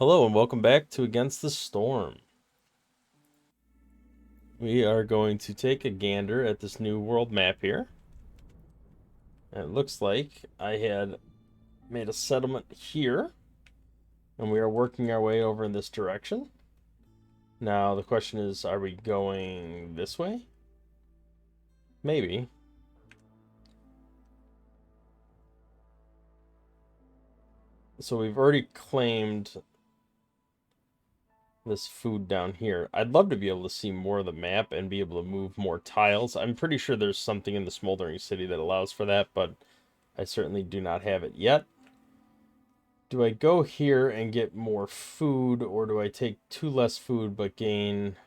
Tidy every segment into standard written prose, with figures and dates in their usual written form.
Hello and welcome back to Against the Storm. We are going to take a gander at this new world map here. And it looks like I had made a settlement here, and we are working our way over in this direction. Now the question is, are we going this way? Maybe. So we've already claimed this food down here. I'd love to be able to see more of the map and be able to move more tiles. I'm pretty sure there's something in the Smoldering City that allows for that, but I certainly do not have it yet. Do I go here and get more food, or do I take 2 less food but gain...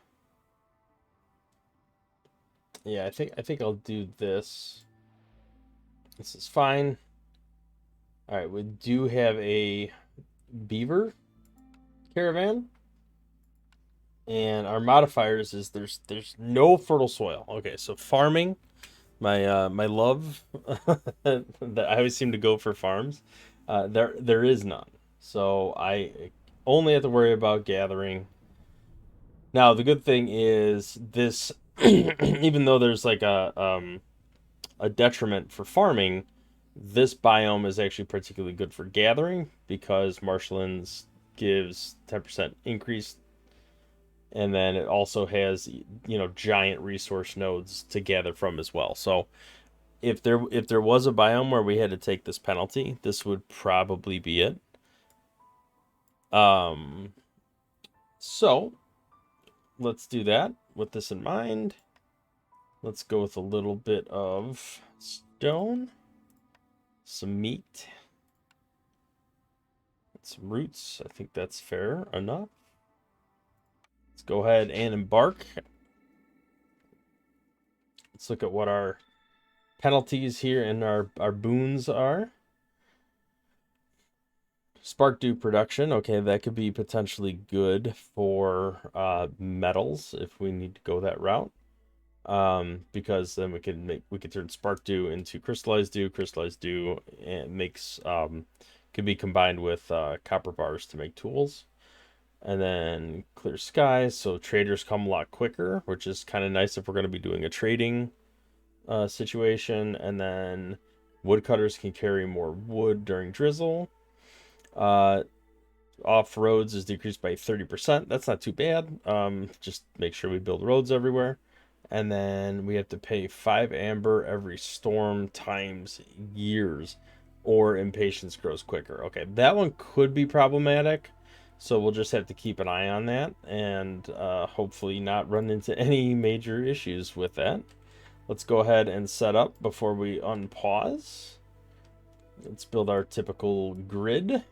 Yeah, I think I'll do this. This is fine. Alright, we do have a beaver caravan. And our modifiers is there's no fertile soil. Okay, so farming, my love that I always seem to go for farms. There is none. So I only have to worry about gathering. Now the good thing is this, even though there's like a detriment for farming, this biome is actually particularly good for gathering because marshlands gives 10% increase, and then it also has giant resource nodes to gather from as well. So if there was a biome where we had to take this penalty, this would probably be it. Um, so let's do that with this in mind. Let's go with a little bit of stone, some meat, and some roots. I think that's fair enough. Let's go ahead and embark. Let's look at what our penalties here and our boons are. Spark dew production. Okay, that could be potentially good for metals if we need to go that route. Because then we could turn spark dew into crystallized dew. Crystallized dew and makes can be combined with copper bars to make tools. And then clear skies, so traders come a lot quicker, which is kind of nice if we're going to be doing a trading situation. And then woodcutters can carry more wood during drizzle. Off roads is decreased by 30%. That's not too bad. Just make sure we build roads everywhere. And then we have to pay 5 amber every storm times years, or impatience grows quicker. Okay, that one could be problematic. So we'll just have to keep an eye on that and hopefully not run into any major issues with that. Let's go ahead and set up before we unpause. Let's build our typical grid.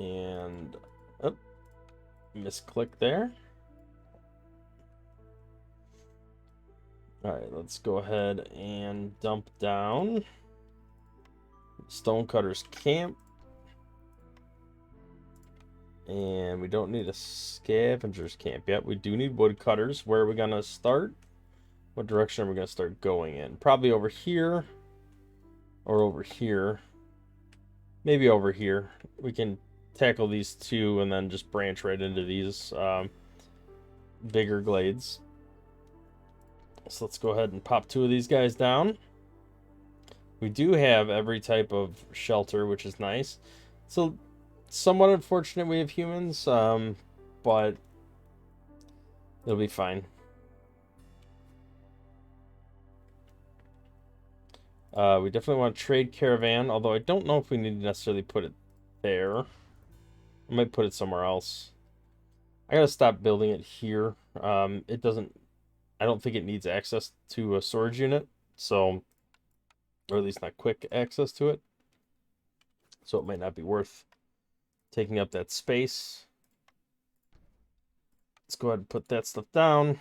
And oh, misclick there. All right, let's go ahead and dump down Stonecutter's camp. And we don't need a scavenger's camp yet. We do need woodcutters. Where are we going to start? What direction are we going to start going in? Probably over here or over here. Maybe over here. We can tackle these two and then just branch right into these bigger glades. So let's go ahead and pop 2 of these guys down. We do have every type of shelter, which is nice. So somewhat unfortunate we have humans, but it'll be fine. We definitely want to trade caravan, although I don't know if we need to necessarily put it there. I might put it somewhere else. I gotta stop building it here. It doesn't... I don't think it needs access to a storage unit, so... Or at least not quick access to it. So it might not be worth taking up that space. Let's go ahead and put that stuff down.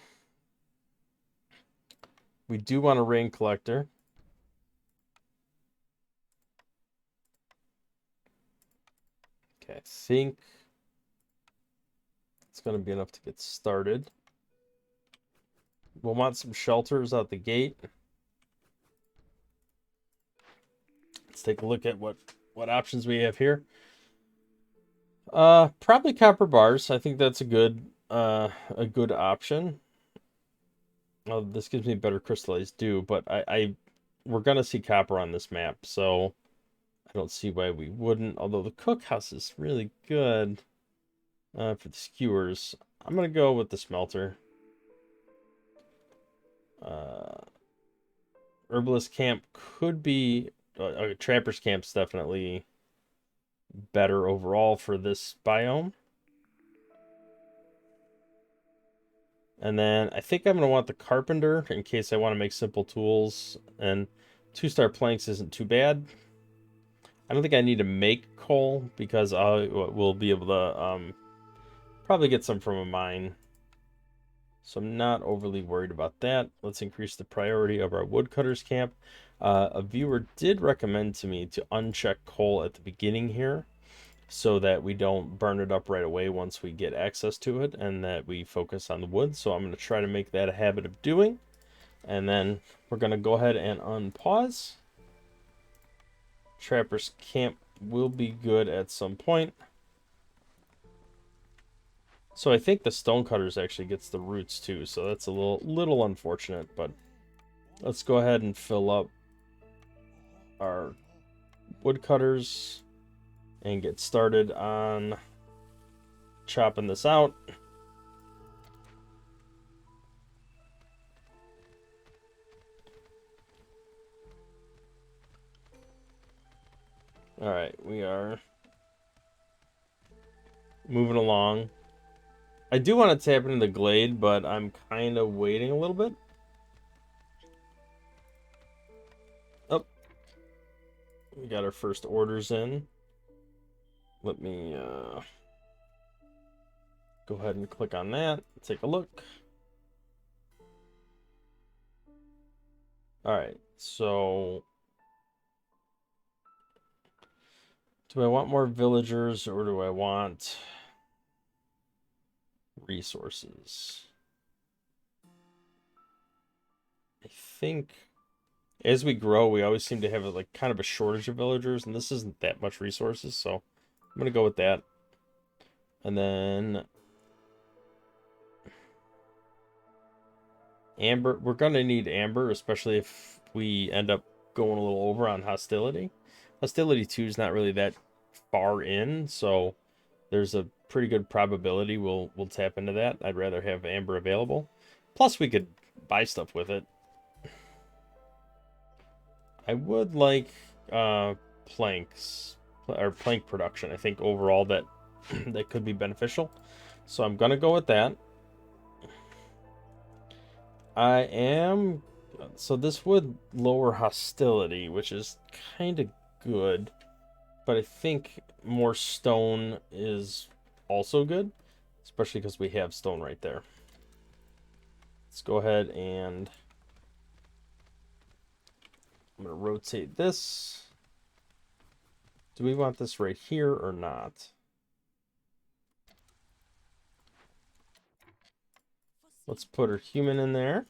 We do want a rain collector. Okay, I think it's going to be enough to get started. We'll want some shelters out the gate. Let's take a look at what what options we have here. Probably copper bars. I think that's a good option. Well, this gives me better crystallized dew, but we're gonna see copper on this map, so I don't see why we wouldn't. Although the cookhouse is really good for the skewers. I'm gonna go with the smelter. Herbalist camp could be trapper's camp's definitely better overall for this biome. And then I think I'm going to want the carpenter in case I want to make simple tools. And 2-star planks isn't too bad. I don't think I need to make coal because we'll be able to probably get some from a mine. So I'm not overly worried about that. Let's increase the priority of our woodcutters camp. A viewer did recommend to me to uncheck coal at the beginning here, so that we don't burn it up right away once we get access to it, and that we focus on the wood. So I'm going to try to make that a habit of doing. And then we're going to go ahead and unpause. Trapper's camp will be good at some point. So I think the stonecutters actually gets the roots too, so that's a little unfortunate, but let's go ahead and fill up our woodcutters and get started on chopping this out. All right, we are moving along. I do want to tap into the glade, but I'm kind of waiting a little bit. Oh, we got our first orders in. Let me go ahead and click on that. Take a look. All right, so do I want more villagers or do I want resources? I think as we grow, we always seem to have like kind of a shortage of villagers, and this isn't that much resources, so I'm gonna go with that. And then amber, we're gonna need amber, especially if we end up going a little over on hostility. Hostility 2 is not really that far in, so there's a pretty good probability we'll tap into that. I'd rather have amber available. Plus, we could buy stuff with it. I would like planks or plank production. I think overall that that could be beneficial. So I'm gonna go with that. I am. So this would lower hostility, which is kind of good. But I think more stone is also good, especially because we have stone right there. Let's go ahead and I'm going to rotate this. Do we want this right here or not? Let's put our human in there.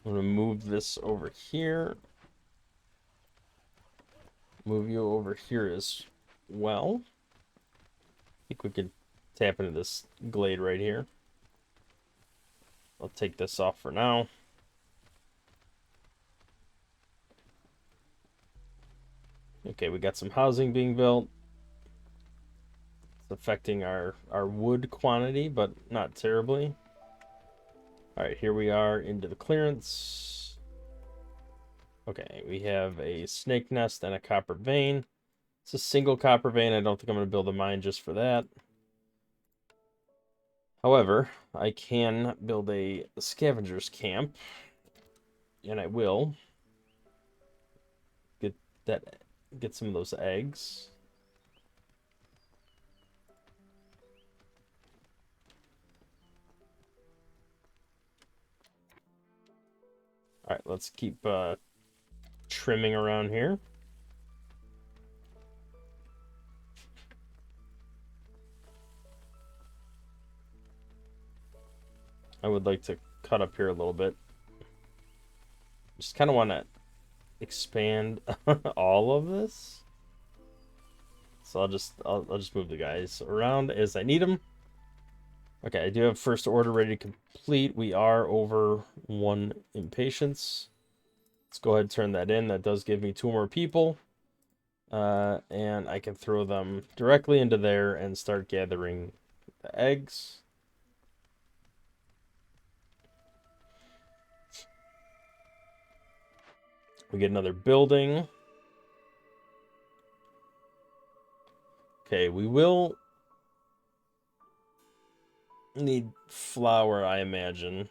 I'm going to move this over here. Move you over here as well. I think we could tap into this glade right here. I'll take this off for now. Okay, we got some housing being built. It's affecting our wood quantity, but not terribly. All right, here we are into the clearance. Okay, we have a snake nest and a copper vein. It's a single copper vein. I don't think I'm going to build a mine just for that. However, I can build a scavenger's camp, and I will get some of those eggs. All right, let's keep trimming around here. I would like to cut up here a little bit. Just kind of want to expand all of this. So I'll just move the guys around as I need them. Okay, I do have first order ready to complete. We are over 1 impatience. Let's go ahead and turn that in. That does give me 2 more people. And I can throw them directly into there and start gathering the eggs. We get another building. Okay, we will need flour, I imagine.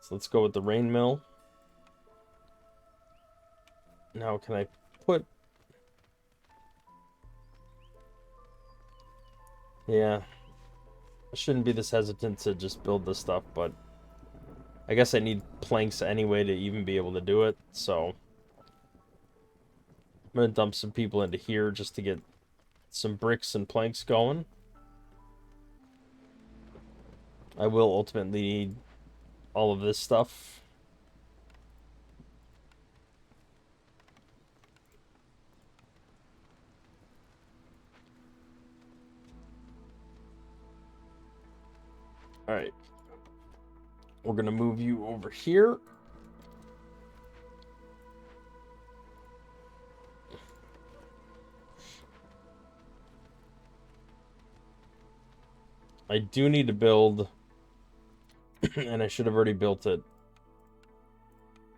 So let's go with the rain mill. Now, can I put... Yeah. I shouldn't be this hesitant to just build this stuff, but I guess I need planks anyway to even be able to do it, so I'm going to dump some people into here just to get some bricks and planks going. I will ultimately need all of this stuff. Alright. We're going to move you over here. I do need to build, and I should have already built it,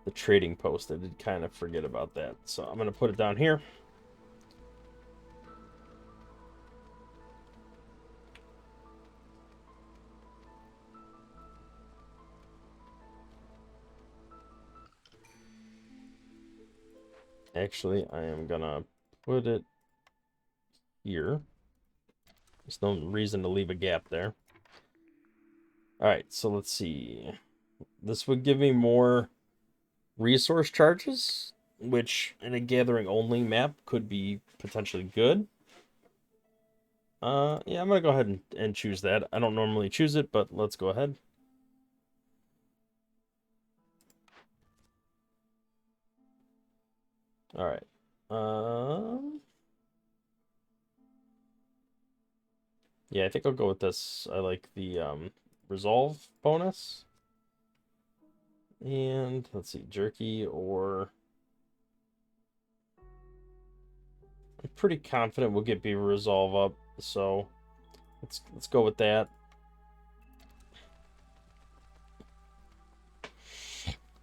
the trading post. I did kind of forget about that. So I'm going to put it down here. Actually, I am going to put it here. There's no reason to leave a gap there. Alright, so let's see. This would give me more resource charges, which in a gathering only map could be potentially good. Yeah, I'm gonna go ahead and choose that. I don't normally choose it, but let's go ahead. Alright. Yeah, I think I'll go with this. I like the resolve bonus. And let's see, jerky or... I'm pretty confident we'll get beaver resolve up, so let's go with that.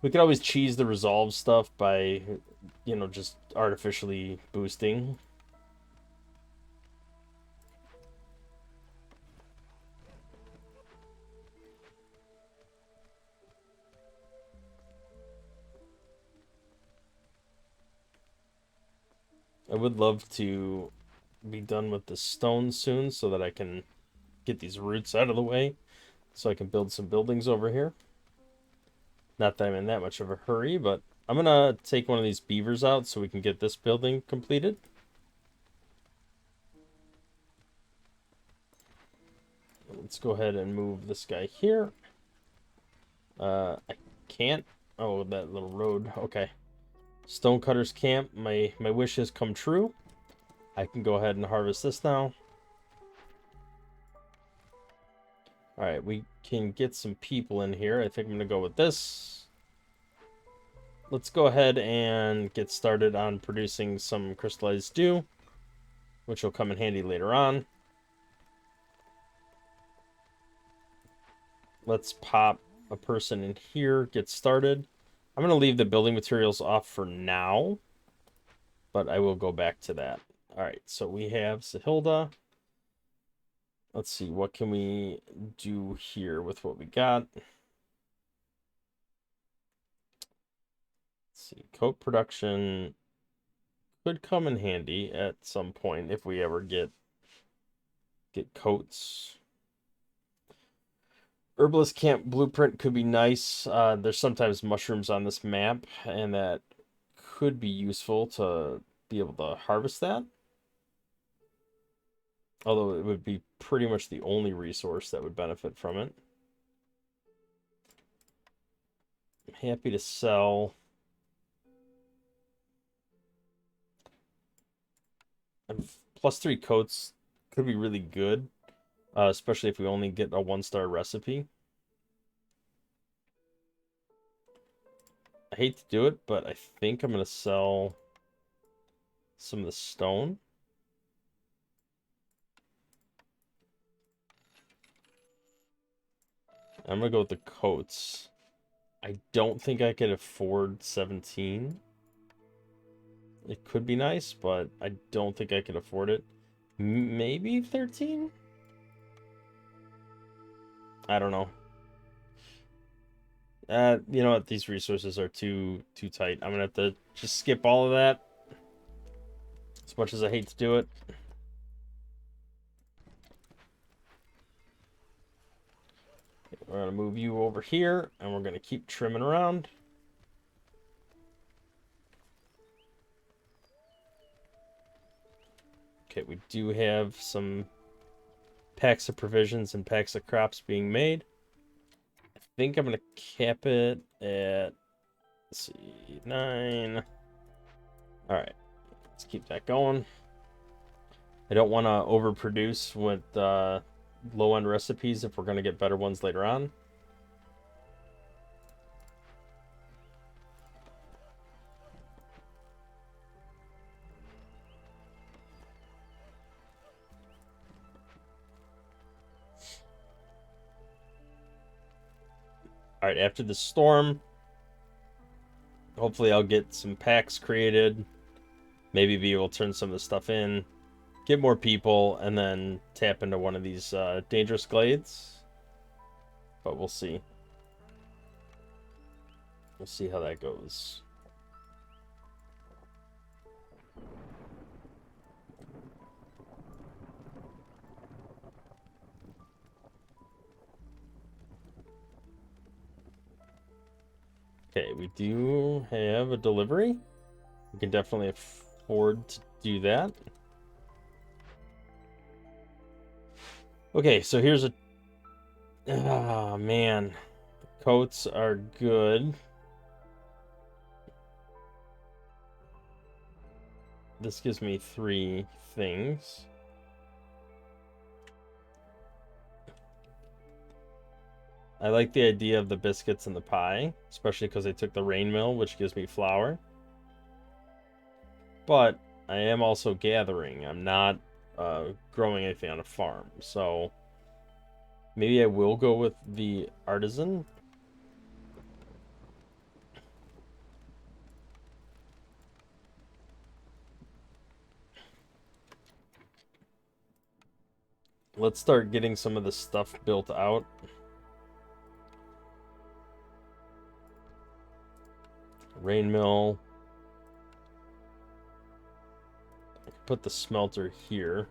We could always cheese the resolve stuff by, you know, just artificially boosting. I would love to be done with the stone soon so that I can get these roots out of the way so I can build some buildings over here. Not that I'm in that much of a hurry, but I'm gonna take one of these beavers out so we can get this building completed. Let's go ahead and move this guy here. I can't. Oh, that little road. Okay. Stonecutter's camp. My wish has come true. I can go ahead and harvest this now. Alright, we can get some people in here. I think I'm going to go with this. Let's go ahead and get started on producing some crystallized dew, which will come in handy later on. Let's pop a person in here, get started. I'm going to leave the building materials off for now, but I will go back to that. Alright, so we have Sahilda. Let's see, what can we do here with what we got? Let's see, coat production could come in handy at some point if we ever get coats. Herbalist camp blueprint could be nice. There's sometimes mushrooms on this map, and that could be useful to be able to harvest that. Although it would be pretty much the only resource that would benefit from it. happy to sell. +3 coats could be really good, especially if we only get a 1-star recipe. I hate to do it, but I think I'm going to sell some of the stone. I'm going to go with the coats. I don't think I could afford 17. It could be nice, but I don't think I could afford it. Maybe 13? I don't know. You know what? These resources are too tight. I'm gonna have to just skip all of that. As much as I hate to do it. We're gonna move you over here, and we're gonna keep trimming around. Okay, we do have some packs of provisions and packs of crops being made. I think I'm gonna cap it at, let's see, 9. All right, let's keep that going. I don't want to overproduce with low-end recipes if we're going to get better ones later on. All right, after the storm, hopefully I'll get some packs created, maybe be able to turn some of the stuff in, get more people, and then tap into one of these dangerous glades. But we'll see. We'll see how that goes. Okay, we do have a delivery. We can definitely afford to do that. Okay, so here's a... Oh, man. Coats are good. This gives me 3 things. I like the idea of the biscuits and the pie, especially because they took the rain mill, which gives me flour. But I am also gathering. I'm not growing anything on a farm, so maybe I will go with the artisan. Let's start getting some of the stuff built out. Rain mill. I can put the smelter here.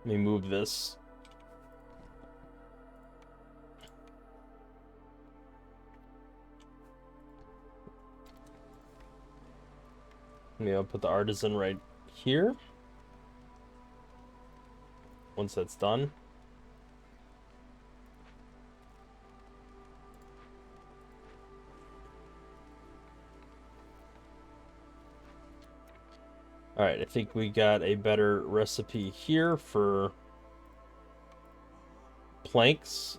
Let me move this. Maybe I'll put the artisan right here. Once that's done. Alright, I think we got a better recipe here for planks.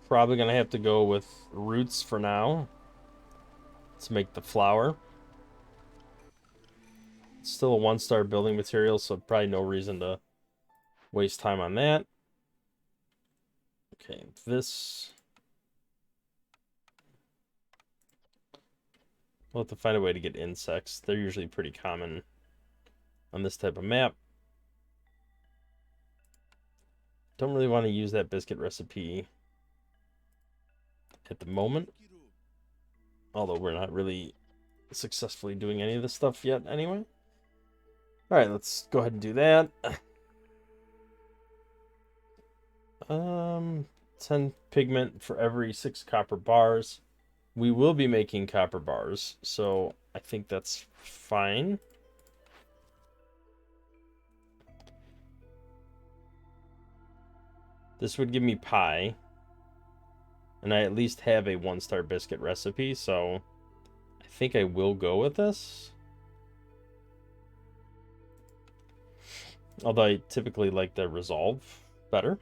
Probably gonna have to go with roots for now to make the flour. It's still a 1-star building material, so probably no reason to waste time on that. Okay, this... We'll have to find a way to get insects. They're usually pretty common on this type of map. Don't really want to use that biscuit recipe at the moment. Although we're not really successfully doing any of this stuff yet anyway. Alright, let's go ahead and do that. 10 pigment for every 6 copper bars. We will be making copper bars, so I think that's fine. This would give me pie. And I at least have a 1-star biscuit recipe, so I think I will go with this. Although I typically like the resolve better.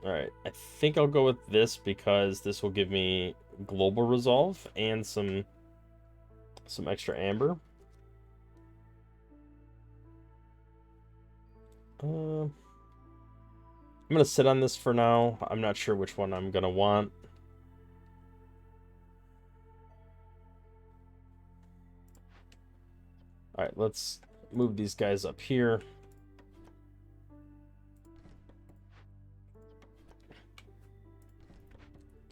Alright, I think I'll go with this because this will give me global resolve and some extra amber. I'm going to sit on this for now. I'm not sure which one I'm going to want. Alright, let's move these guys up here.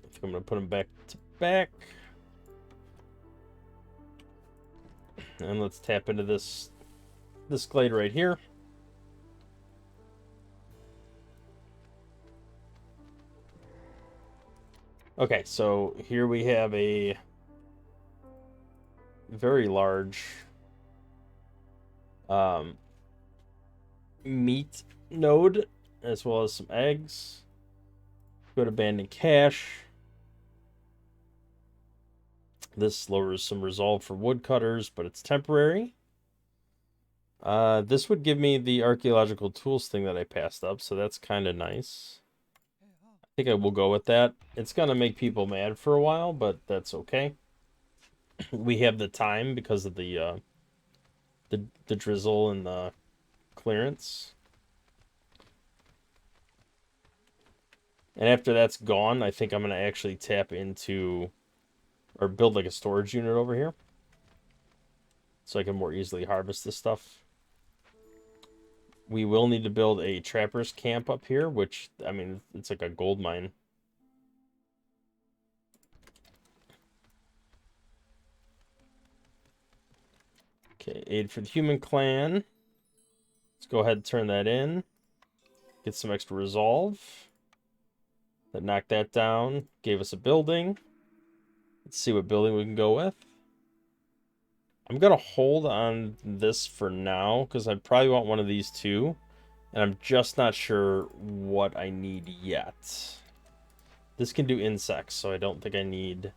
I think I'm going to put them back to back. And let's tap into this glade right here. Okay, so here we have a very large meat node, as well as some eggs. Go to abandoned cache. This lowers some resolve for woodcutters, but it's temporary. This would give me the archaeological tools thing that I passed up, so that's kind of nice. I think I will go with that. It's gonna make people mad for a while, but that's okay. We have the time because of the drizzle and the clearance. And after that's gone, I think I'm gonna actually tap into or build like a storage unit over here, so I can more easily harvest this stuff. We will need to build a trapper's camp up here, which, I mean, it's like a gold mine. Okay, aid for the human clan. Let's go ahead and turn that in. Get some extra resolve. That knocked that down. Gave us a building. Let's see what building we can go with. I'm going to hold on this for now, because I probably want one of these two. And I'm just not sure what I need yet. This can do insects, so I don't think I need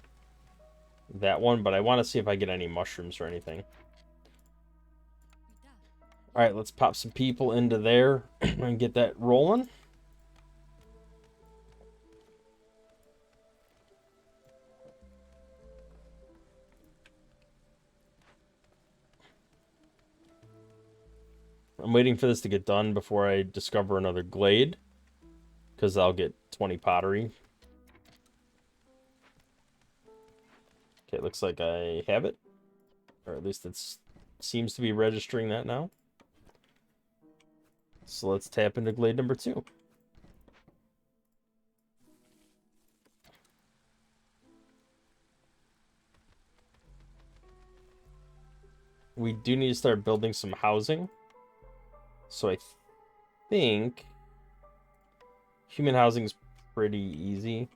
that one, but I want to see if I get any mushrooms or anything. Alright, let's pop some people into there and get that rolling. I'm waiting for this to get done before I discover another glade, because I'll get 20 pottery. Okay, looks like I have it. Or at least it seems to be registering that now. So let's tap into glade number 2. We do need to start building some housing. So I think human housing is pretty easy.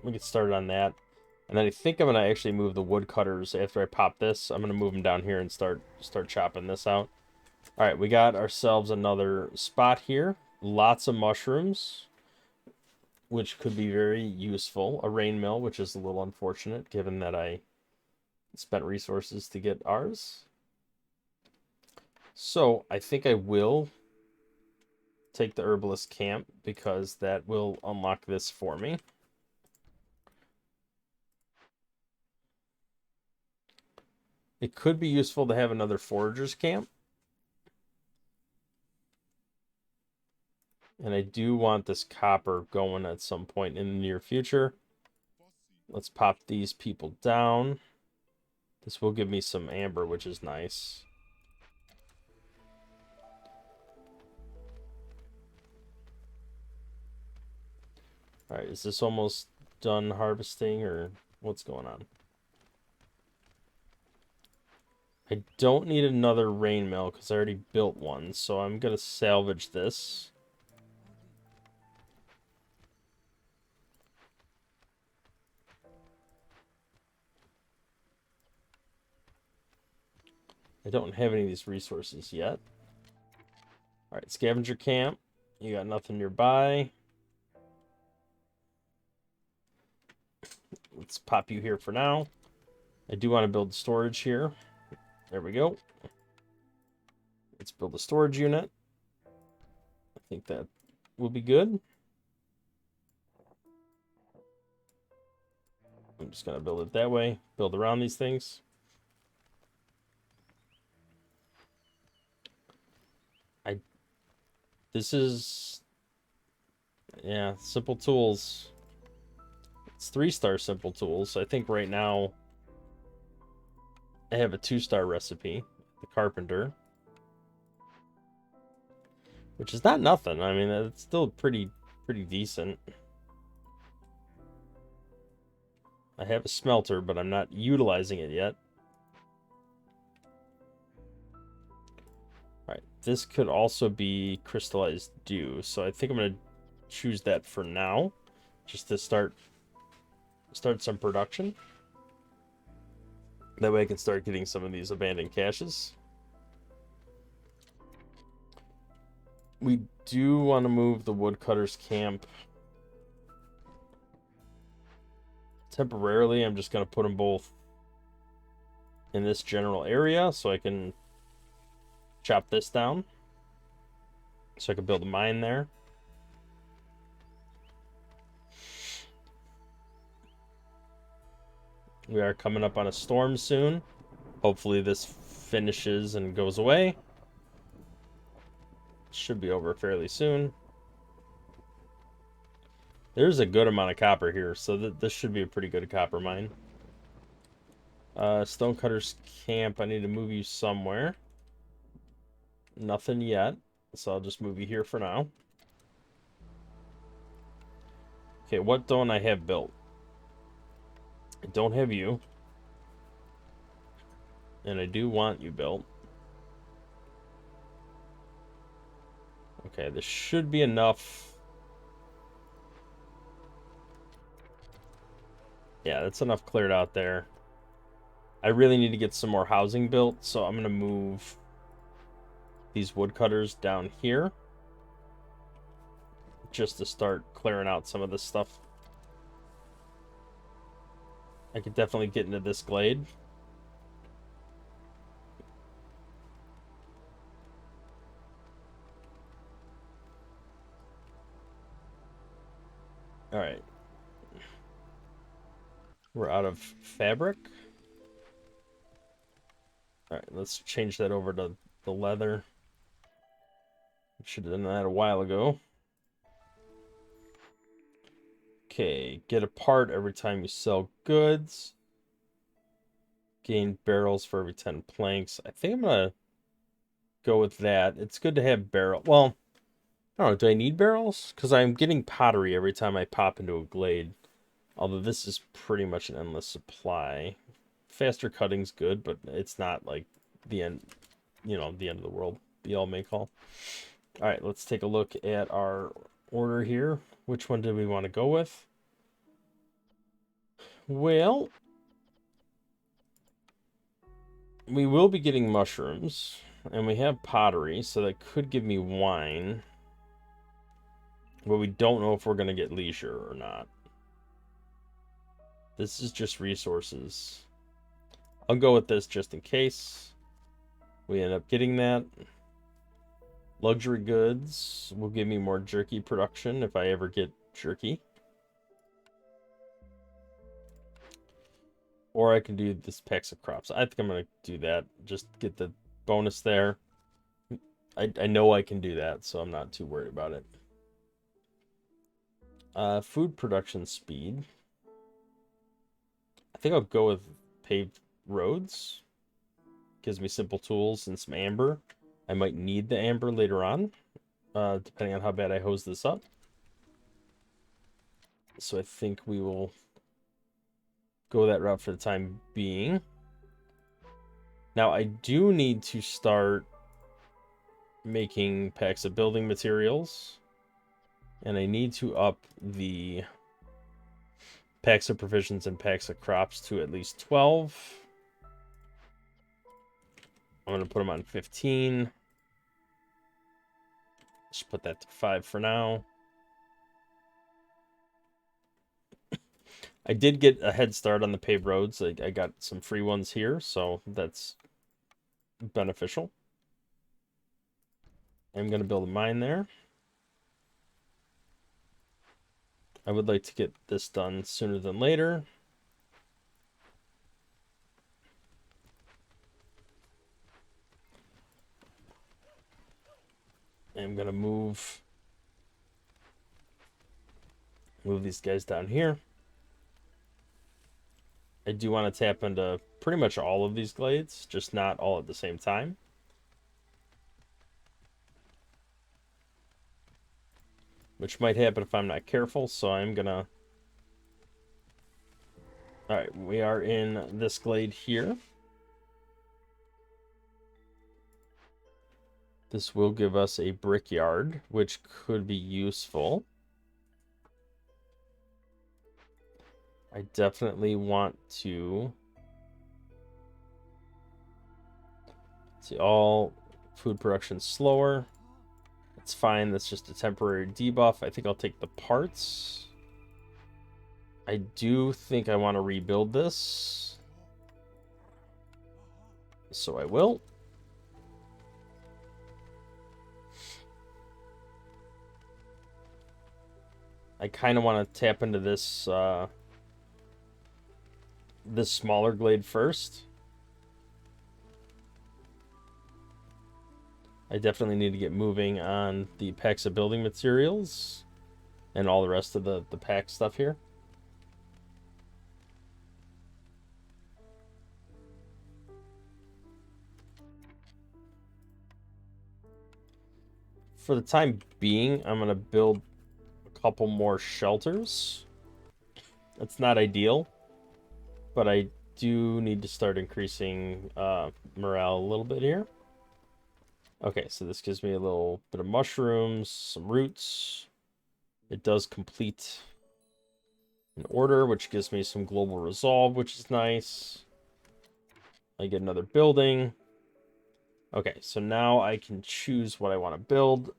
We get started on that. And then I think I'm going to actually move the woodcutters after I pop this. I'm going to move them down here and start chopping this out. All right, we got ourselves another spot here. Lots of mushrooms, which could be very useful. A rain mill, which is a little unfortunate given that I spent resources to get ours. So I think I will take the herbalist camp because that will unlock this for me. It could be useful to have another forager's camp. And I do want this copper going at some point in the near future. Let's pop these people down. This will give me some amber, which is nice. Alright, is this almost done harvesting, or what's going on? I don't need another rain mill because I already built one, so I'm going to salvage this. I don't have any of these resources yet. All right, scavenger camp. You got nothing nearby. Let's pop you here for now. I do want to build storage here. There we go. Let's build a storage unit. I think that will be good. I'm just going to build it that way. Build around these things. This is... yeah, simple tools. It's 3-star simple tools. So I think right now I have a 2-star recipe. The carpenter. Which is not nothing. I mean, it's still pretty decent. I have a smelter, but I'm not utilizing it yet. Alright, this could also be crystallized dew. So I think I'm going to choose that for now. Just to start some production. That way I can start getting some of these abandoned caches. We do want to move the woodcutters camp temporarily. I'm just going to put them both in this general area so I can chop this down. So I can build a mine there. We are coming up on a storm soon. Hopefully this finishes and goes away. Should be over fairly soon. There's a good amount of copper here, so this should be a pretty good copper mine. Stonecutters camp, I need to move you somewhere. Nothing yet, so I'll just move you here for now. Okay, what don't I have built? I don't have you. And I do want you built. Okay, this should be enough. Yeah, that's enough cleared out there. I really need to get some more housing built, so I'm going to move these woodcutters down here. Just to start clearing out some of this stuff. I could definitely get into this glade. Alright. We're out of fabric. Alright, let's change that over to the leather. Should have done that a while ago. Okay, get a part every time you sell goods. Gain barrels for every 10 planks. I think I'm going to go with that. It's good to have barrel. Well, I don't know. Do I need barrels? Because I'm getting pottery every time I pop into a glade. Although this is pretty much an endless supply. Faster cutting's good, but it's not like the end, you know, the end of the world. Be all may call. All right, let's take a look at our order here. Which one do we want to go with? Well, we will be getting mushrooms, and we have pottery, so that could give me wine. But we don't know if we're going to get leisure or not. This is just resources. I'll go with this just in case we end up getting that. Luxury goods will give me more jerky production if I ever get jerky. Or I can do this packs of crops. I think I'm going to do that. Just get the bonus there. I know I can do that, so I'm not too worried about it. Food production speed. I think I'll go with paved roads. Gives me simple tools and some amber. I might need the amber later on, depending on how bad I hose this up. So I think we will go that route for the time being. Now I do need to start making packs of building materials. And I need to up the packs of provisions and packs of crops to at least 12. I'm going to put them on 15. Just put that to 5 for now. I did get a head start on the paved roads. I got some free ones here, so that's beneficial. I'm going to build a mine there. I would like to get this done sooner than later. I'm going to move these guys down here. I do want to tap into pretty much all of these glades, just not all at the same time. Which might happen if I'm not careful, so I'm gonna... Alright, we are in this glade here. This will give us a brickyard, which could be useful. I definitely want to... See, all food production slower. It's fine, that's just a temporary debuff. I think I'll take the parts. I do think I want to rebuild this. So I will. I kind of want to tap into this this smaller glade first. I definitely need to get moving on the packs of building materials and all the rest of the pack stuff here. For the time being, I'm going to build a couple more shelters. That's not ideal, but I do need to start increasing morale a little bit here. Okay, so this gives me a little bit of mushrooms, some roots. It does complete an order, which gives me some global resolve, which is nice. I get another building. Okay, so now I can choose what I want to build.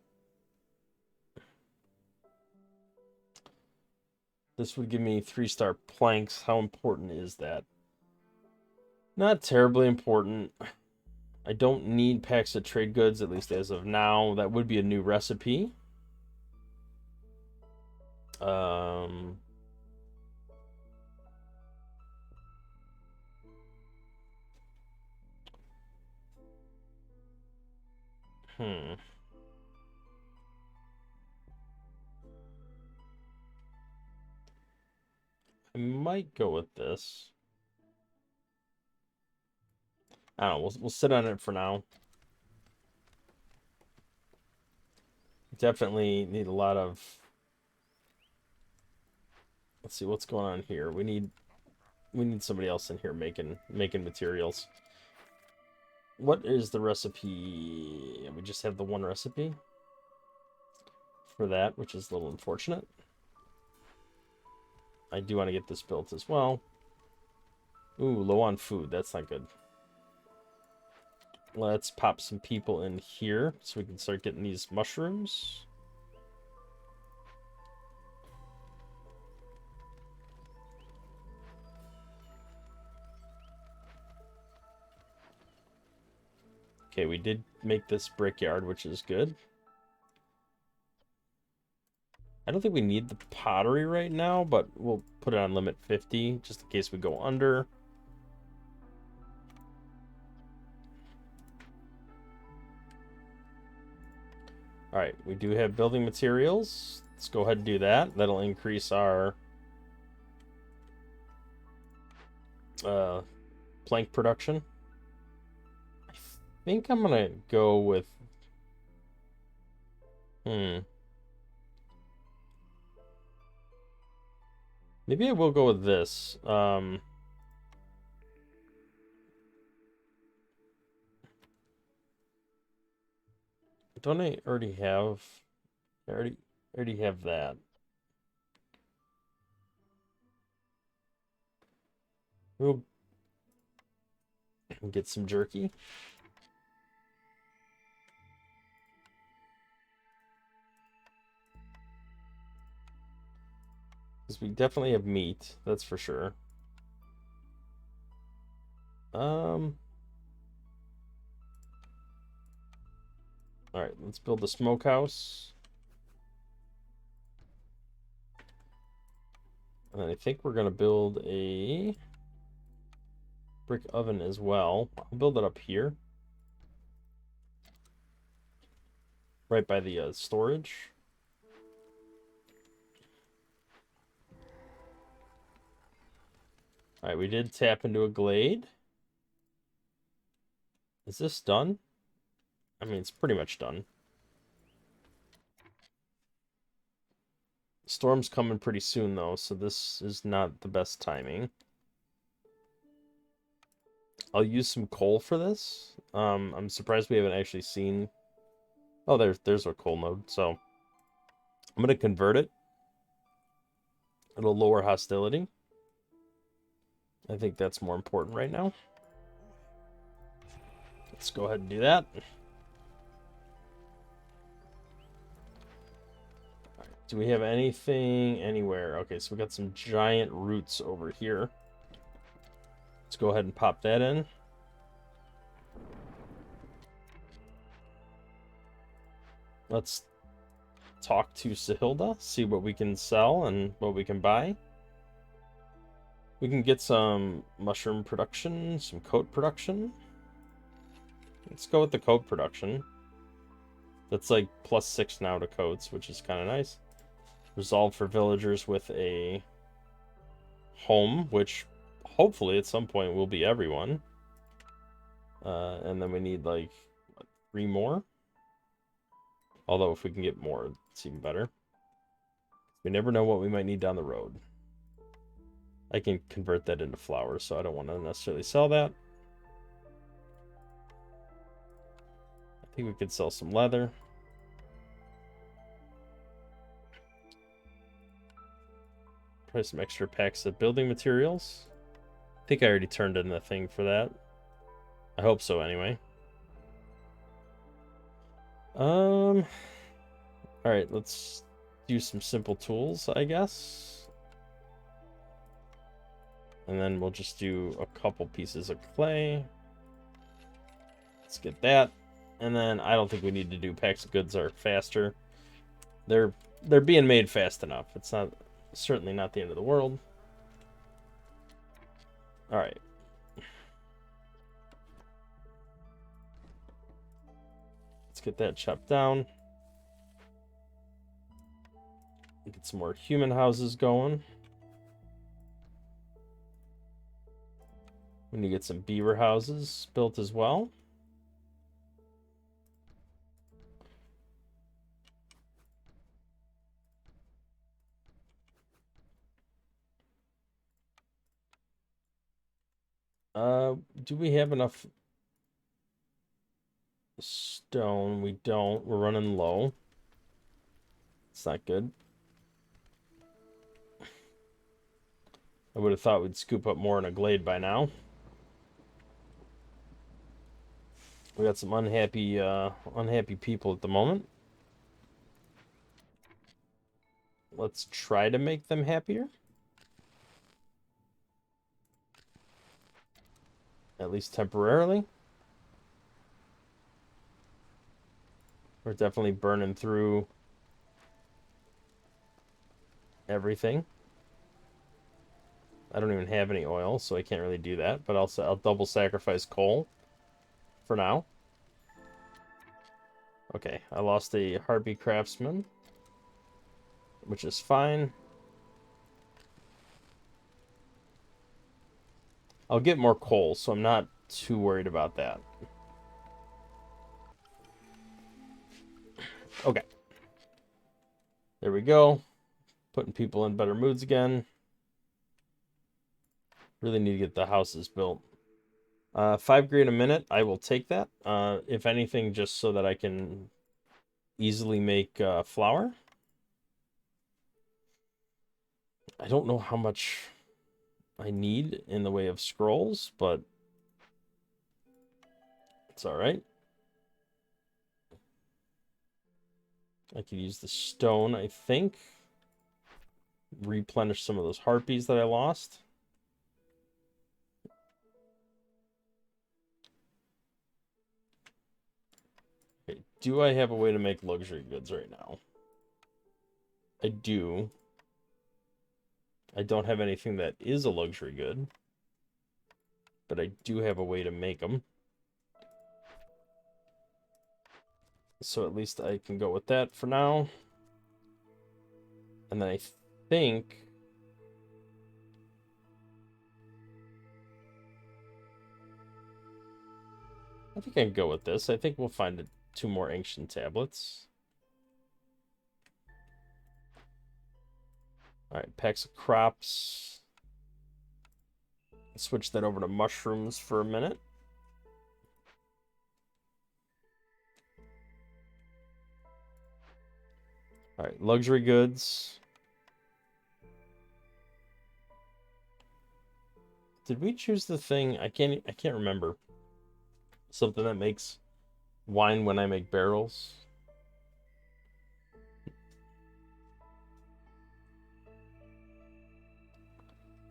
This would give me 3-star planks. How important is that? Not terribly important. I don't need packs of trade goods, at least as of now. That would be a new recipe. Hmm. I might go with this. I don't know. We'll sit on it for now. Definitely need a lot of... Let's see what's going on here. We need somebody else in here making materials. What is the recipe? We just have the one recipe for that, which is a little unfortunate. I do want to get this built as well. Ooh, low on food. That's not good. Let's pop some people in here so we can start getting these mushrooms. Okay, we did make this brickyard, which is good. I don't think we need the pottery right now, but we'll put it on limit 50 just in case we go under. All right, we do have building materials. Let's go ahead and do that. That'll increase our plank production. I think I'm gonna go with... Maybe I will go with this. Don't I already have... I already have that. We'll get some jerky. Because we definitely have meat, that's for sure. All right, let's build a smokehouse. And then I think we're gonna build a brick oven as well. I'll build it up here, right by the storage. All right, we did tap into a glade. Is this done? I mean, it's pretty much done. Storm's coming pretty soon, though, so this is not the best timing. I'll use some coal for this. I'm surprised we haven't actually seen... Oh, there's our coal node, so... I'm going to convert it. It'll lower hostility. I think that's more important right now. Let's go ahead and do that. All right, do we have anything anywhere? Okay, so we got some giant roots over here. Let's go ahead and pop that in. Let's talk to Sahilda, see what we can sell and what we can buy. We can get some mushroom production, some coat production. Let's go with the coat production. That's like +6 now to coats, which is kind of nice. Resolve for villagers with a home, which hopefully at some point will be everyone. And then we need like 3 more. Although if we can get more, it's even better. We never know what we might need down the road. I can convert that into flowers, so I don't want to necessarily sell that. I think we could sell some leather. Probably some extra packs of building materials. I think I already turned in the thing for that. I hope so anyway. All right, let's do some simple tools, I guess. And then we'll just do a couple pieces of clay. Let's get that. And then I don't think we need to do packs of goods are faster. They're being made fast enough. It's not certainly not the end of the world. All right. Let's get that chopped down. Get some more human houses going. We need to get some beaver houses built as well. Do we have enough stone? We don't. We're running low. It's not good. I would have thought we'd scoop up more in a glade by now. We got some unhappy people at the moment. Let's try to make them happier. At least temporarily. We're definitely burning through everything. I don't even have any oil, so I can't really do that. But I'll double sacrifice coal for now. Okay, I lost a harpy craftsman, which is fine. I'll get more coal, so I'm not too worried about that. Okay. There we go. Putting people in better moods again. Really need to get the houses built. 5 grain a minute, I will take that. If anything, just so that I can easily make flour. I don't know how much I need in the way of scrolls, but it's all right. I could use the stone, I think. replenish some of those harpies that I lost. Okay, do I have a way to make luxury goods right now? I do. I don't have anything that is a luxury good, but I do have a way to make them. So at least I can go with that for now. And then I think... I can go with this. I think we'll find 2 more ancient tablets. Alright, packs of crops. Switch that over to mushrooms for a minute. Alright, luxury goods. Did we choose the thing? I can't remember. Something that makes wine when I make barrels.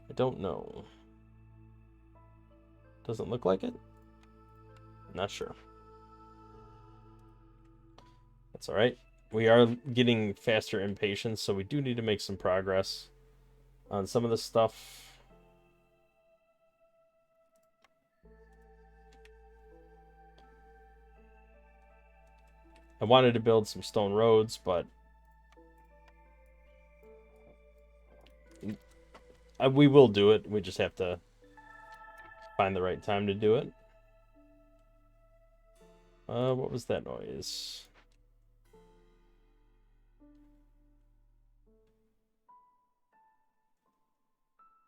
I don't know. Doesn't look like it? Not sure. That's alright. We are getting faster impatience, so we do need to make some progress on some of this stuff. I wanted to build some stone roads, but we will do it. We just have to find the right time to do it. What was that noise?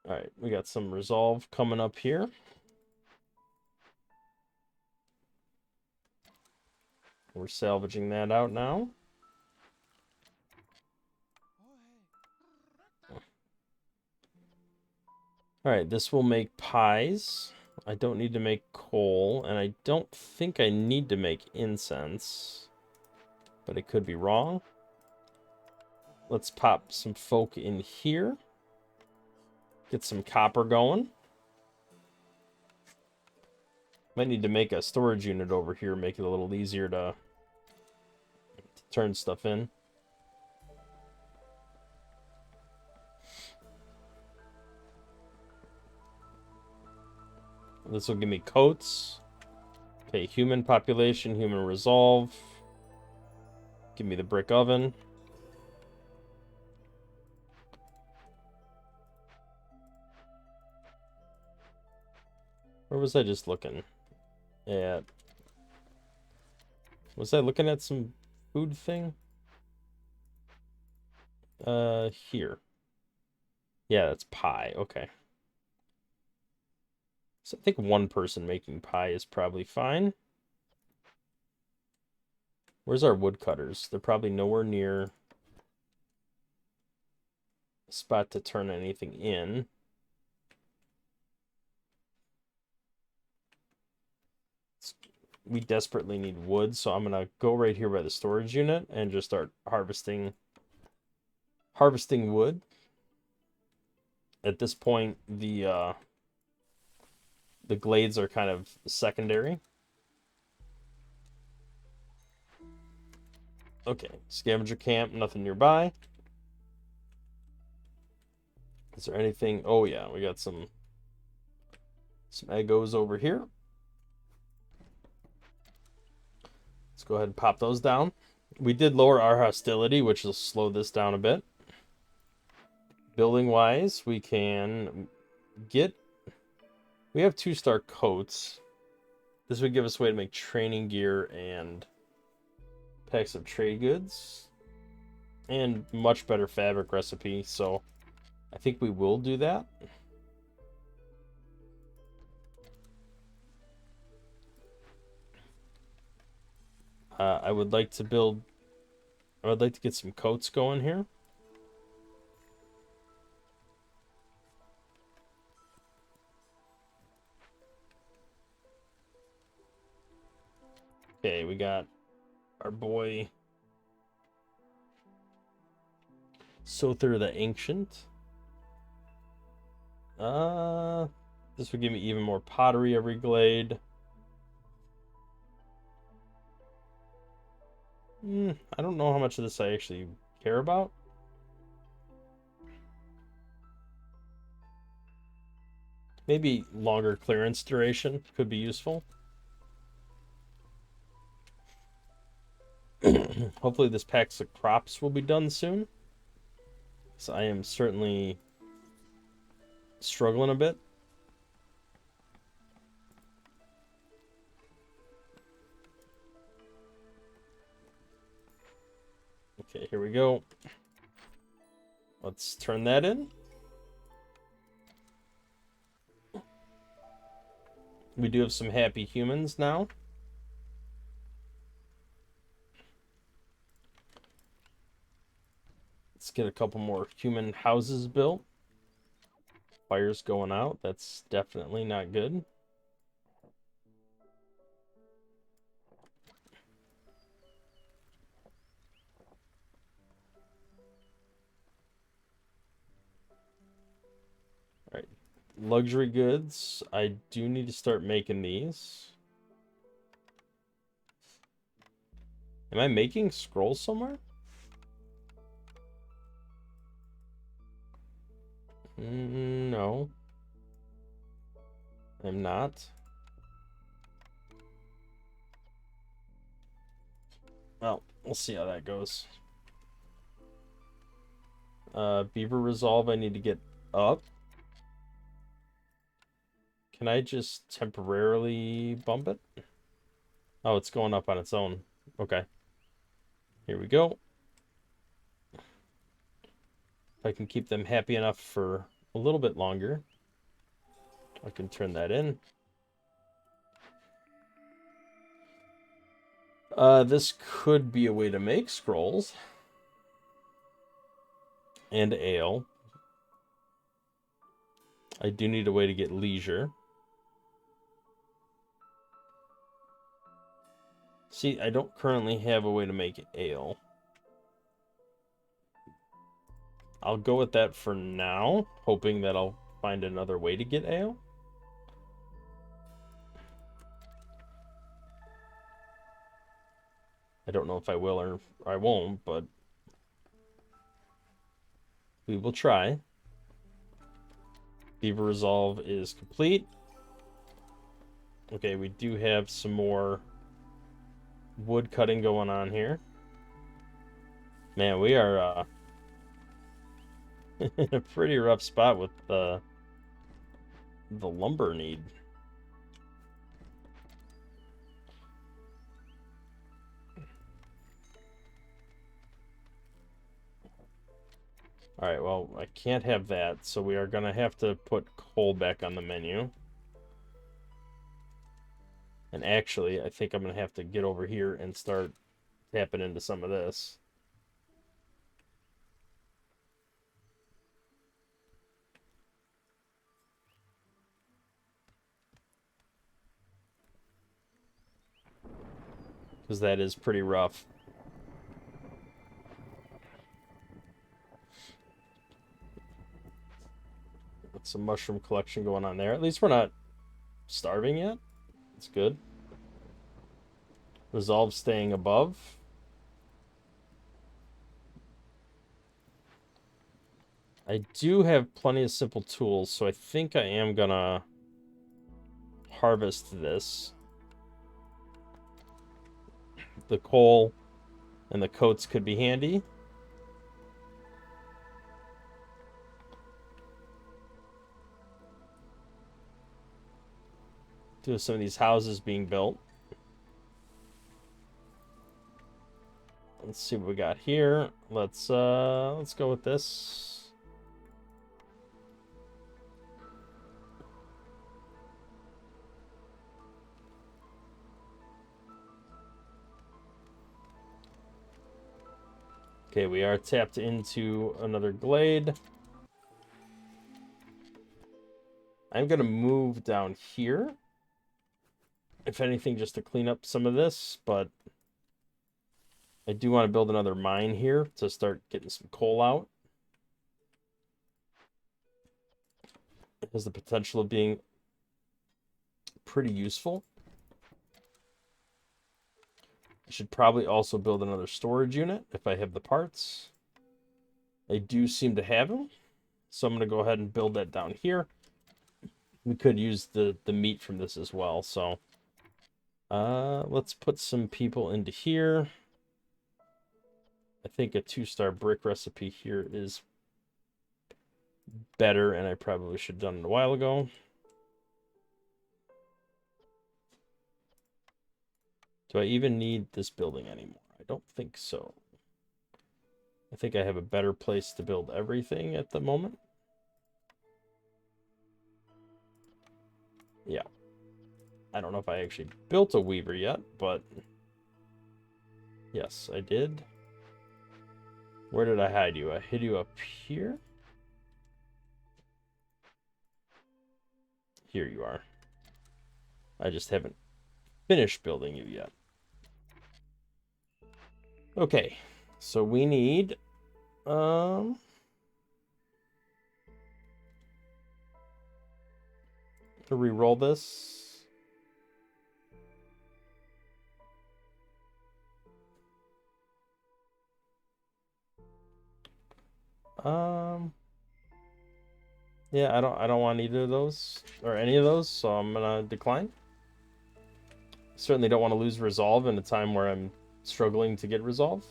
Alright, we got some resolve coming up here. We're salvaging that out now. Alright, this will make pies. I don't need to make coal, and I don't think I need to make incense. But it could be wrong. Let's pop some folk in here. Get some copper going. Might need to make a storage unit over here, make it a little easier to turn stuff in. This will give me coats. Okay, human population, human resolve. Give me the brick oven. Where was I just looking at? Was I looking at some food thing? Here. Yeah, that's pie. Okay. So I think 1 person making pie is probably fine. Where's our woodcutters? They're probably nowhere near a spot to turn anything in. We desperately need wood, so I'm gonna go right here by the storage unit and just start harvesting wood. At this point, the glades are kind of secondary. Okay, scavenger camp, nothing nearby. Is there anything? Oh yeah, we got some eggos over here. Let's go ahead and pop those down. We did lower our hostility, which will slow this down a bit. Building wise, we can get... We have 2-star coats. This would give us a way to make training gear and packs of trade goods. And much better fabric recipe, so I think we will do that. I would like to get some coats going here. Okay, we got our boy Sother the Ancient. This would give me even more pottery every glade. I don't know how much of this I actually care about. Maybe longer clearance duration could be useful. Hopefully this packs of crops will be done soon. So I am certainly struggling a bit. Okay, here we go. Let's turn that in. We do have some happy humans now. Let's get a couple more human houses built. Fire's going out. That's definitely not good. All right. Luxury goods. I do need to start making these. Am I making scrolls somewhere? No. I'm not. Well, we'll see how that goes. Beaver Resolve I need to get up. Can I just temporarily bump it? Oh, it's going up on its own. Okay. Here we go. If I can keep them happy enough for a little bit longer, I can turn that in. This could be a way to make scrolls. And ale. I do need a way to get leisure. See, I don't currently have a way to make ale. I'll go with that for now, hoping that I'll find another way to get ale. I don't know if I will or I won't, but we will try. Beaver Resolve is complete. Okay, we do have some more wood cutting going on here. Man, we are in a pretty rough spot with the lumber need. All right, well, I can't have that, so we are going to have to put coal back on the menu. And actually, I think I'm going to have to get over here and start tapping into some of this. Because that is pretty rough. With some mushroom collection going on there. At least we're not starving yet. That's good. Resolve staying above. I do have plenty of simple tools, so I think I am gonna harvest this. The coal and the coats could be handy. Do some of these houses being built. Let's see what we got here. Let's go with this. Okay, we are tapped into another glade. I'm gonna move down here. If anything, just to clean up some of this, but I do want to build another mine here to start getting some coal out. has the potential of being pretty useful. I should probably also build another storage unit if I have the parts. I do seem to have them, so I'm going to go ahead and build that down here. We could use the meat from this as well, so let's put some people into here. I think a 2-star brick recipe here is better, and I probably should have done it a while ago. Do I even need this building anymore? I don't think so. I think I have a better place to build everything at the moment. Yeah. I don't know if I actually built a weaver yet, but yes, I did. Where did I hide you? I hid you up here? Here you are. I just haven't finished building you yet. Okay, so we need to re-roll this. Yeah, I don't want either of those or any of those, so I'm gonna decline. Certainly don't want to lose resolve in a time where I'm struggling to get resolve.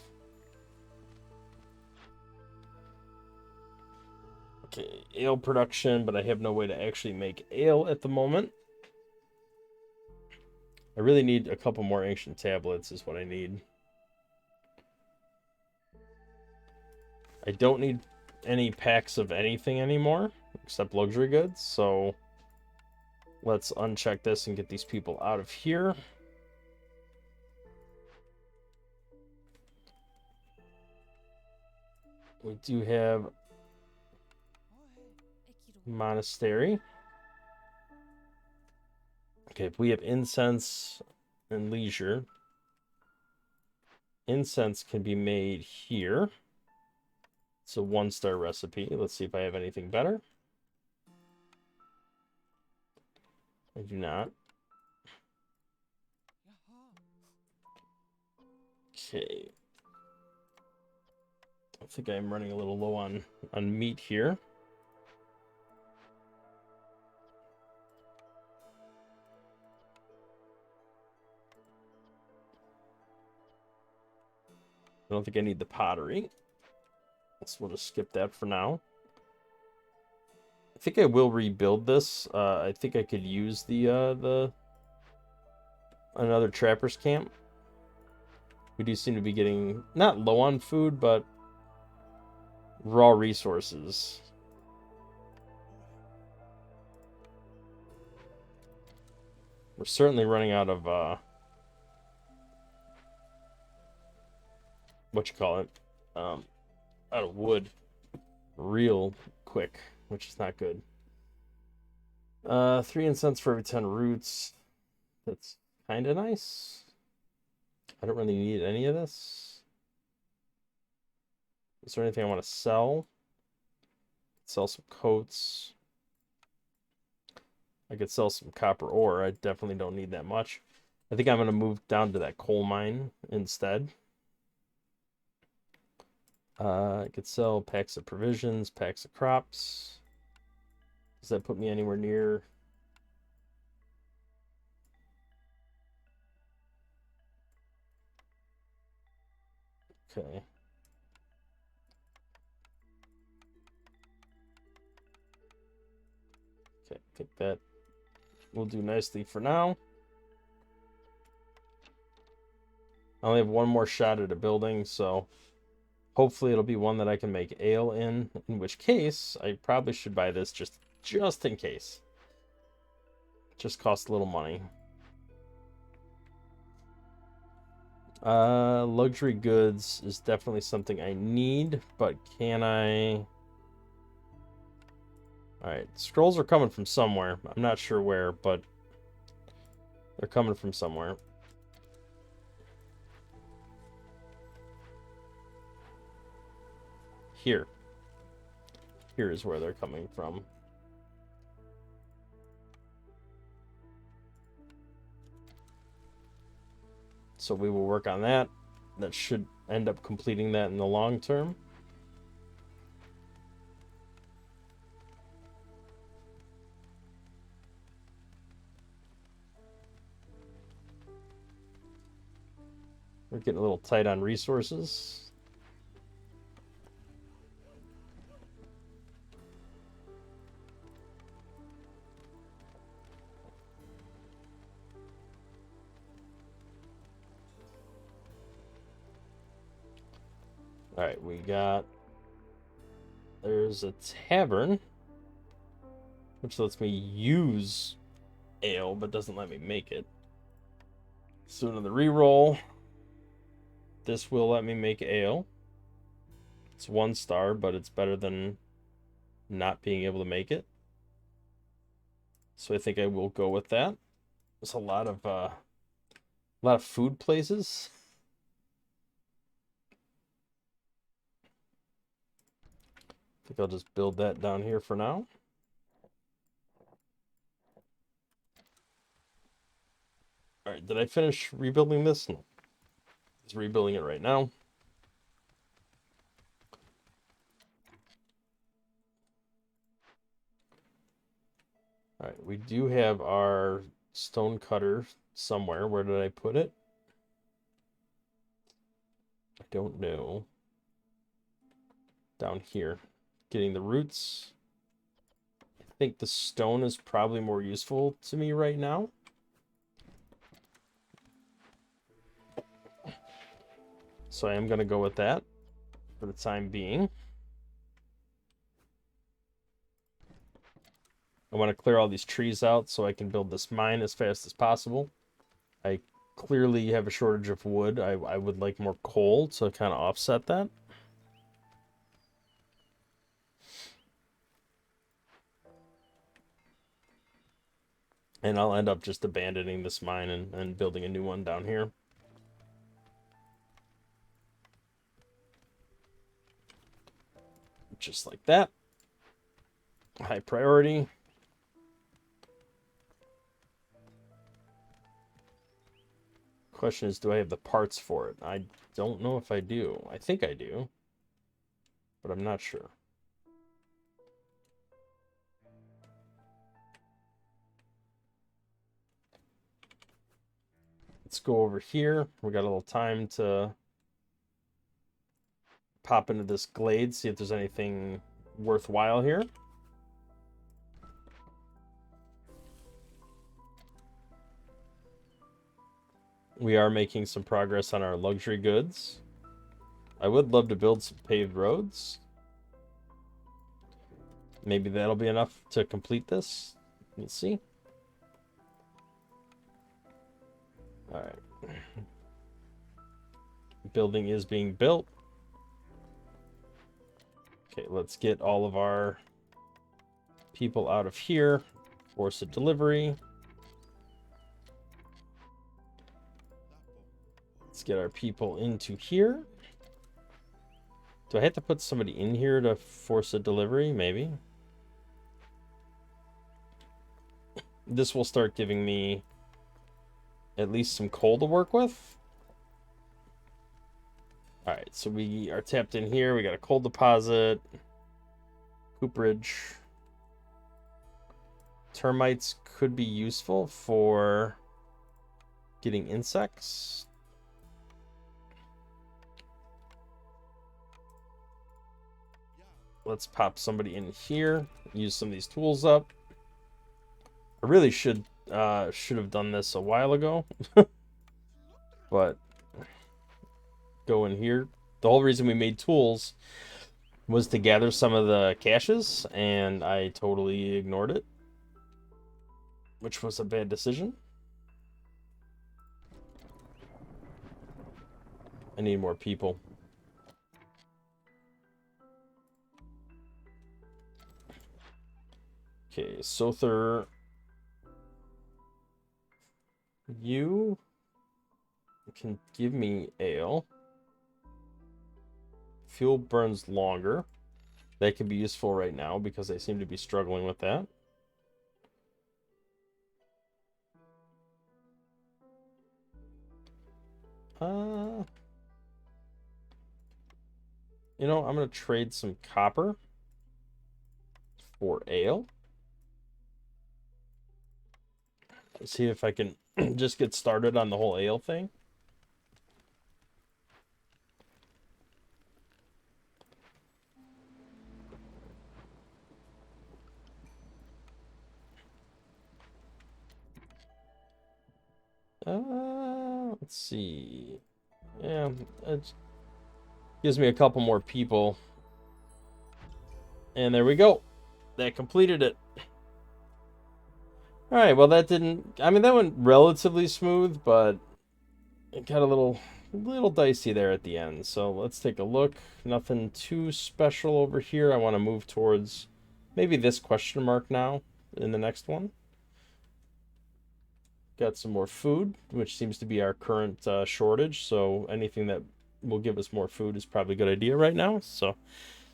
Okay, ale production, but I have no way to actually make ale at the moment. I really need a couple more ancient tablets is what I need. I don't need any packs of anything anymore, except luxury goods, so let's uncheck this and get these people out of here. We do have monastery. Okay, if we have incense and leisure, incense can be made here. It's a 1-star recipe. Let's see if I have anything better. I do not. Okay. I think I'm running a little low on meat here. I don't think I need the pottery. So we'll just skip that for now. I think I will rebuild this. I think I could use the another trapper's camp. We do seem to be getting not low on food, but raw resources. We're certainly running out of what you call it, out of wood real quick, which is not good. 3 incense for every 10 roots. That's kind of nice. I don't really need any of this. Is there anything I want to sell? Sell some coats. I could sell some copper ore. I definitely don't need that much. I think I'm going to move down to that coal mine instead. I could sell packs of provisions, packs of crops. Does that put me anywhere near? Okay. Okay, I think that will do nicely for now. I only have one more shot at a building, so hopefully it'll be one that I can make ale in which case I probably should buy this just in case. Just costs a little money. Luxury goods is definitely something I need, but can I... Alright, scrolls are coming from somewhere. I'm not sure where, but they're coming from somewhere. Here. Here is where they're coming from. So we will work on that. That should end up completing that in the long term. We're getting a little tight on resources. All right, we got... There's a tavern, which lets me use ale, but doesn't let me make it. So another reroll. This will let me make ale. It's 1 star, but it's better than not being able to make it. So I think I will go with that. There's a lot of food places. I think I'll just build that down here for now. All right, did I finish rebuilding this? No. It's rebuilding it right now. All right, we do have our stone cutter somewhere. Where did I put it? I don't know. Down here. Getting the roots. I think the stone is probably more useful to me right now. So I am going to go with that for the time being. I want to clear all these trees out so I can build this mine as fast as possible. I clearly have a shortage of wood. I would like more coal to kind of offset that. And I'll end up just abandoning this mine and building a new one down here. Just like that. High priority. Question is, do I have the parts for it? I don't know if I do. I think I do, but I'm not sure. Let's go over here. We got a little time to pop into this glade, see if there's anything worthwhile here. We are making some progress on our luxury goods. I would love to build some paved roads. Maybe that'll be enough to complete this. We'll see. All right. Building is being built. Okay, let's get all of our people out of here. Force a delivery. Let's get our people into here. Do I have to put somebody in here to force a delivery? Maybe. This will start giving me at least some coal to work with. All right, so we are tapped in here. We got a coal deposit, cooperage. Termites could be useful for getting insects. Let's pop somebody in here. Use some of these tools up. I really should have done this a while ago, but go in here. The whole reason we made tools was to gather some of the caches, and I totally ignored it, which was a bad decision. I need more people. Okay, Sother, you can give me ale. Fuel burns longer. That can be useful right now because I seem to be struggling with that. You know, I'm gonna trade some copper for ale. See if I can just get started on the whole ale thing. Let's see. Yeah, it gives me a couple more people. And there we go. That completed it. All right, well that didn't, I mean that went relatively smooth, but it got a little dicey there at the end. So let's take a look. Nothing too special over here. I want to move towards maybe this question mark now in the next one. Got some more food, which seems to be our current shortage. So anything that will give us more food is probably a good idea right now. So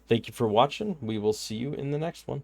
thank you for watching. We will see you in the next one.